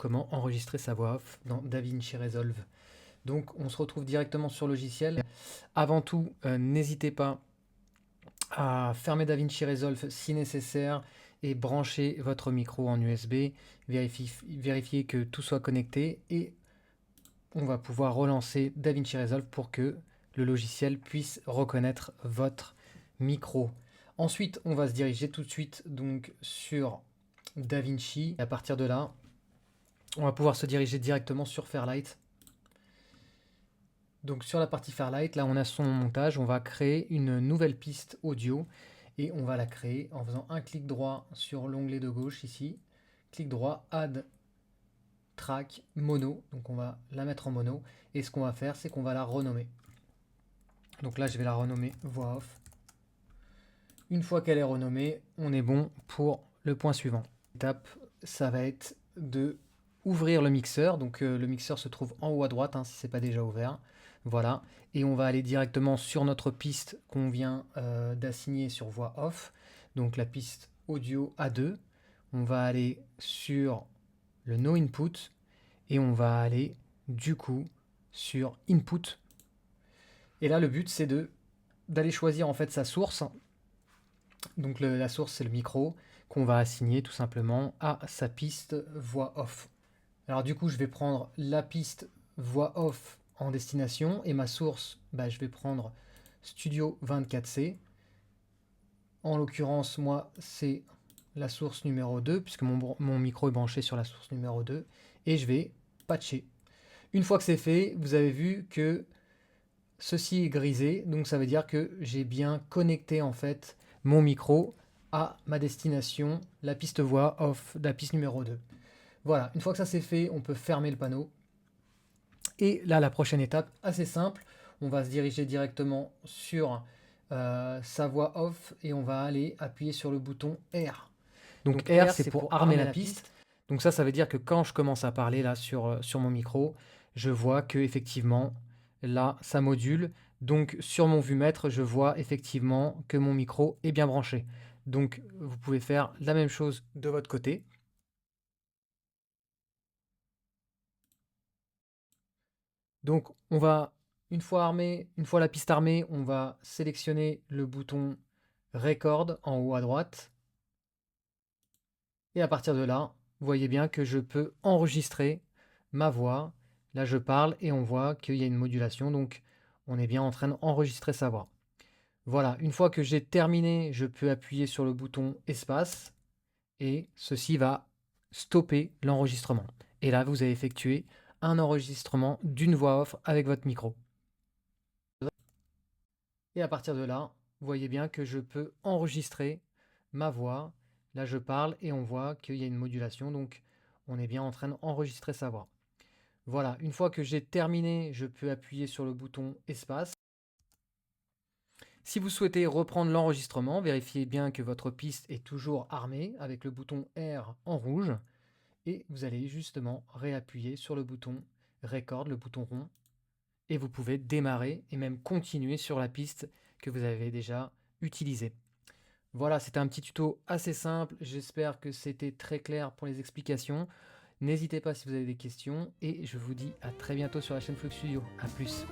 comment enregistrer sa voix off dans DaVinci Resolve. Donc on se retrouve directement sur le logiciel. Avant tout, n'hésitez pas à fermer DaVinci Resolve si nécessaire et brancher votre micro en USB. Vérifiez que tout soit connecté et on va pouvoir relancer DaVinci Resolve pour que le logiciel puisse reconnaître votre micro. Ensuite, on va se diriger tout de suite donc sur DaVinci. Et à partir de là, on va pouvoir se diriger directement sur Fairlight. Donc sur la partie Fairlight, là on a son montage, on va créer une nouvelle piste audio et on va la créer en faisant un clic droit sur l'onglet de gauche ici, clic droit, Add Track Mono, donc on va la mettre en mono et ce qu'on va faire c'est qu'on va la renommer. Donc là je vais la renommer voix off. Une fois qu'elle est renommée, on est bon pour le point suivant. L'étape, ça va être de ouvrir le mixeur. Donc le mixeur se trouve en haut à droite si ce n'est pas déjà ouvert. Voilà. Et on va aller directement sur notre piste qu'on vient d'assigner sur voix off. Donc la piste audio A2. On va aller sur le no input et on va aller du coup sur input. Et là le but c'est d'aller choisir en fait sa source. Donc la source c'est le micro qu'on va assigner tout simplement à sa piste voix off. Alors du coup je vais prendre la piste voix off en destination et ma source je vais prendre Studio 24C. En l'occurrence moi c'est la source numéro 2 puisque mon micro est branché sur la source numéro 2 et je vais patcher. Une fois que c'est fait, vous avez vu que ceci est grisé, donc ça veut dire que j'ai bien connecté en fait mon micro à ma destination, la piste voix off, la piste numéro 2. Voilà, une fois que ça c'est fait, on peut fermer le panneau. Et là, la prochaine étape, assez simple, on va se diriger directement sur sa voix off et on va aller appuyer sur le bouton R. Donc R, c'est pour armer la piste. Donc ça veut dire que quand je commence à parler là sur mon micro, je vois que effectivement, là, ça module. Donc sur mon vumètre, je vois effectivement que mon micro est bien branché. Donc vous pouvez faire la même chose de votre côté. Donc on va, une fois la piste armée, on va sélectionner le bouton Record en haut à droite. Et à partir de là, vous voyez bien que je peux enregistrer ma voix. Là, je parle et on voit qu'il y a une modulation, donc on est bien en train d'enregistrer sa voix. Voilà, une fois que j'ai terminé, je peux appuyer sur le bouton Espace et ceci va stopper l'enregistrement. Et là, vous avez effectué un enregistrement d'une voix off avec votre micro. Et à partir de là, vous voyez bien que je peux enregistrer ma voix. Là, je parle et on voit qu'il y a une modulation, donc on est bien en train d'enregistrer sa voix. Voilà, une fois que j'ai terminé, je peux appuyer sur le bouton Espace. Si vous souhaitez reprendre l'enregistrement, vérifiez bien que votre piste est toujours armée avec le bouton R en rouge. Et vous allez justement réappuyer sur le bouton Record, le bouton rond. Et vous pouvez démarrer et même continuer sur la piste que vous avez déjà utilisée. Voilà, c'était un petit tuto assez simple. J'espère que c'était très clair pour les explications. N'hésitez pas si vous avez des questions et je vous dis à très bientôt sur la chaîne Flux Studio. A plus.